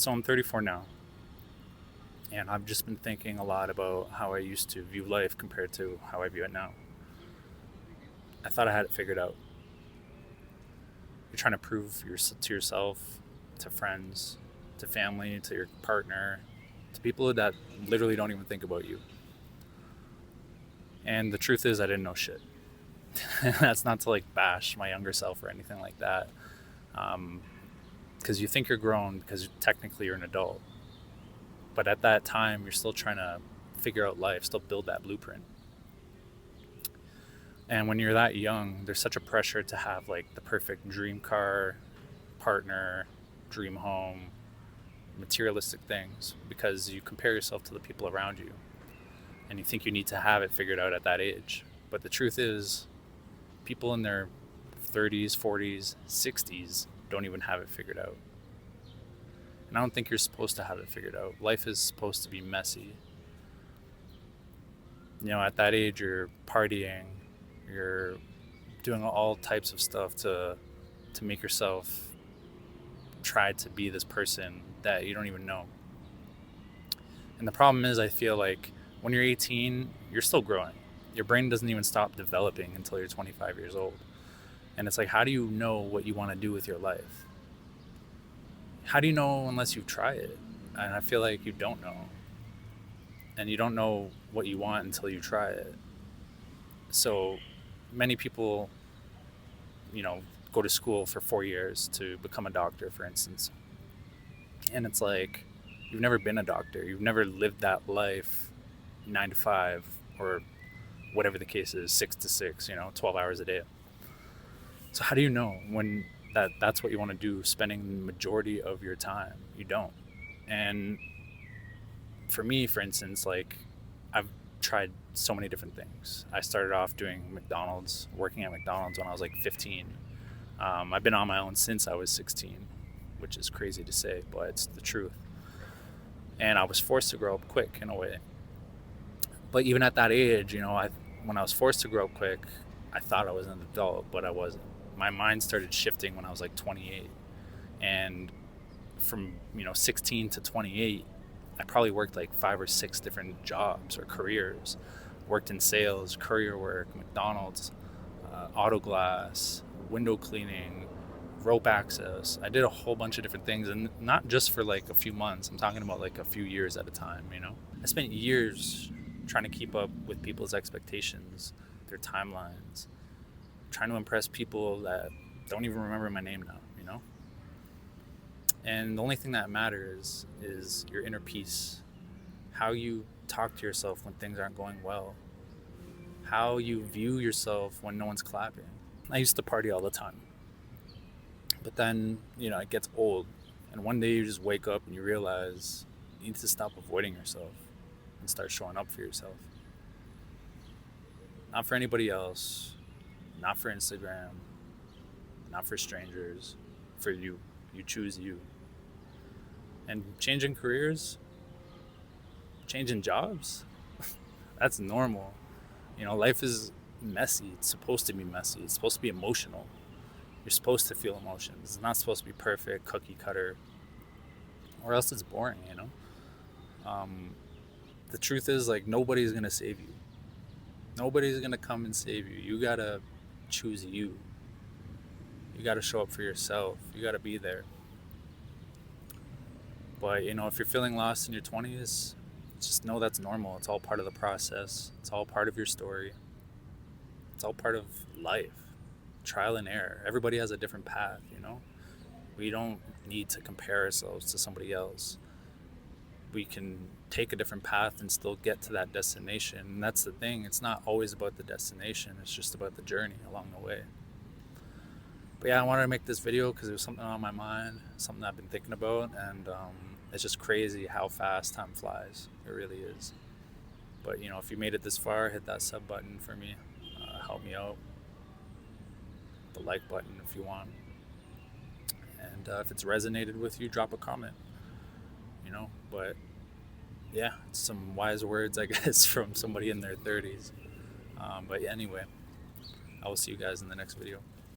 So I'm 34 now, and I've just been thinking a lot about how I used to view life compared to how I view it now. I thought I had it figured out. You're trying to prove to yourself, to friends, to family, to your partner, to people that literally don't even think about you. And the truth is, I didn't know shit. That's not to like bash my younger self or anything like that. Because you think you're grown because technically you're an adult. But at that time, you're still trying to figure out life, still build that blueprint. And when you're that young, there's such a pressure to have like the perfect dream car, partner, dream home, materialistic things because you compare yourself to the people around you and you think you need to have it figured out at that age. But the truth is, people in their 30s, 40s, 60s don't even have it figured out. And I don't think you're supposed to have it figured out. Life is supposed to be messy. At that age, you're partying, you're doing all types of stuff to make yourself try to be this person that you don't even know. And the problem is, I feel like when you're 18, you're still growing. Your brain doesn't even stop developing until you're 25 years old. And it's like, how do you know what you want to do with your life? How do you know unless you try it? And I feel like you don't know. And you don't know what you want until you try it. So many people, go to school for 4 years to become a doctor, for instance. And it's like, you've never been a doctor. You've never lived that life 9 to 5 or whatever the case is, 6 to 6, 12 hours a day. So how do you know when that's what you want to do, spending the majority of your time? You don't. And for me, for instance, like, I've tried so many different things. I started off working at McDonald's when I was like 15. I've been on my own since I was 16, which is crazy to say, but it's the truth. And I was forced to grow up quick in a way. But even at that age, when I was forced to grow up quick, I thought I was an adult, but I wasn't. My mind started shifting when I was like 28. And from, 16 to 28, I probably worked like 5 or 6 different jobs or careers. Worked in sales, courier work, McDonald's, auto glass, window cleaning, rope access. I did a whole bunch of different things, and not just for like a few months. I'm talking about like a few years at a time, I spent years trying to keep up with people's expectations, their timelines, trying to impress people that don't even remember my name now, And the only thing that matters is your inner peace, how you talk to yourself when things aren't going well, how you view yourself when no one's clapping. I used to party all the time, but then, it gets old, and one day you just wake up and you realize you need to stop avoiding yourself and start showing up for yourself. Not for anybody else, not for Instagram, not for strangers, for you. You choose you. And changing careers, changing jobs, that's normal. Life is messy. It's supposed to be messy. It's supposed to be emotional. You're supposed to feel emotions. It's not supposed to be perfect, cookie cutter, or else it's boring, The truth is, like, nobody's going to save you. Nobody's going to come and save you. You got to choose you. You got to show up for yourself. You got to be there. But, if you're feeling lost in your 20s, just know that's normal. It's all part of the process. It's all part of your story. It's all part of life. Trial and error. Everybody has a different path, We don't need to compare ourselves to somebody else. We can take a different path and still get to that destination. And that's the thing. It's not always about the destination. It's just about the journey along the way. But yeah, I wanted to make this video because it was something on my mind, something I've been thinking about, and it's just crazy how fast time flies. It really is. But, if you made it this far, hit that sub button for me. Help me out. The like button if you want. And if it's resonated with you, drop a comment. But yeah, it's some wise words, I guess, from somebody in their 30s. But yeah, anyway, I will see you guys in the next video.